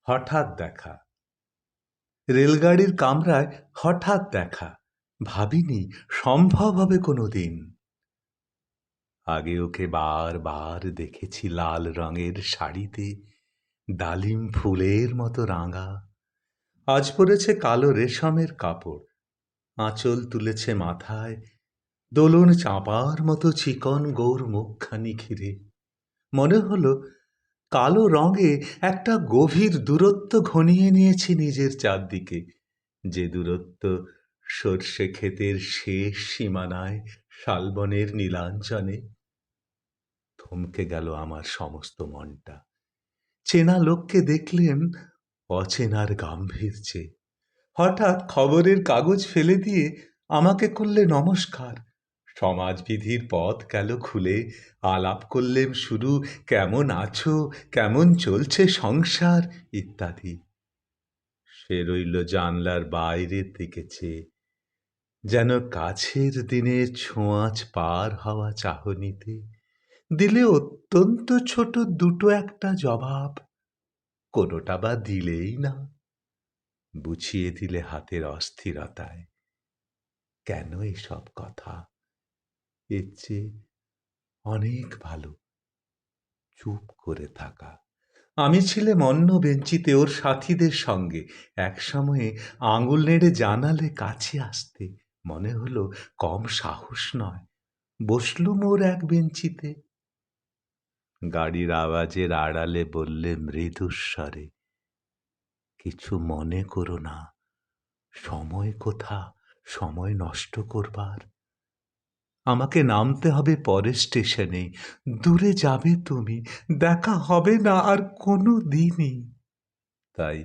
হঠাৎ দেখা, রেলগাড়ির কামরায় হঠাৎ দেখা, ভাবিনি সম্ভব হবে কোনোদিন। আগে ওকে বারবার দেখেছি লাল রঙের শাড়িতে, ডালিম ফুলের মতো রাঙা। আজ পরেছে কালো রেশমের কাপড়, আঁচল তুলেছে মাথায়, দোলন চাঁপার মতো চিকন গৌর মুখখানি ঘিরে। মনে হলো কালো রঙে একটা গভীর দূরত্ব ঘনিয়ে নিয়েছি নিজের চারদিকে, যে দূরত্ব সর্ষে ক্ষেতের শেষ সীমানায় শালবনের নীলাঞ্জনে। থমকে গেল আমার সমস্ত মনটা। চেনা লোককে দেখলেন অচেনার গাম্ভীর্যে। হঠাৎ খবরের কাগজ ফেলে দিয়ে আমাকে করলে নমস্কার। সমাজবিধির পথ গেল খুলে, আলাপ করলেম শুরু, কেমন আছো, কেমন চলছে সংসার ইত্যাদি। সে রইল জানলার বাইরের দিকে চেয়ে, যেন কাছের দিনের ছোঁয়াচ পার হওয়া চাহনিতে দিলে অত্যন্ত ছোট দুটো একটা জবাব, কোনোটা বা দিলেই না, বুঝিয়ে দিলে হাতের অস্থিরতায়। কেন এসব কথা? এর চেয়ে অনেক ভালো চুপ করে থাকা। আমি ছিলাম অন্য বেঞ্চিতে ওর সাথীদের সঙ্গে। এক সময়ে আঙুল নেড়ে জানালে কাছে আসতে, মনে হলো কম সাহস নয়। বসলুম ওর এক বেঞ্চিতে। গাড়ির আওয়াজের আড়ালে বললে মৃদুস্বরে, কিছু মনে করো না, সময় কোথা সময় নষ্ট করবার। আমাকে নামতে হবে পরের স্টেশনে, দূরে যাবে তুমি, দেখা হবে না আর কোনো দিনই। তাই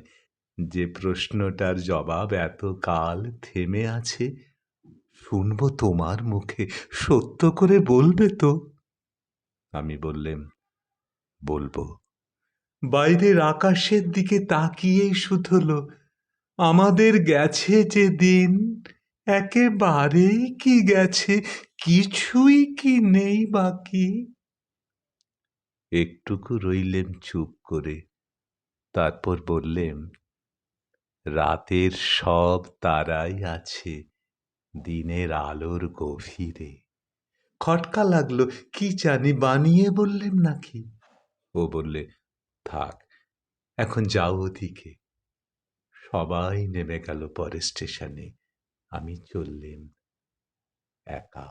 যে প্রশ্নটার জবাব এতকাল থেমে আছে, শুনবো তোমার মুখে, সত্য করে বলবে তো? আমি বললেম, বলবো। বাইরের আকাশের দিকে তাকিয়েই শুধলো, আমাদের গেছে যে দিন, একেবারেই কি গেছে, কিছুই কি নেই বাকি। একটুকু রইলেম চুপ করে, তারপর বললেম, রাতের সব তারাই আছে দিনের আলোর গভীরে। খটকা লাগলো, কি জানি বানিয়ে বললেম নাকি। ও বললে, থাক, এখন যাও ওদিকে। সবাই নেমে গেল পরের স্টেশনে, আমি চললেম একা।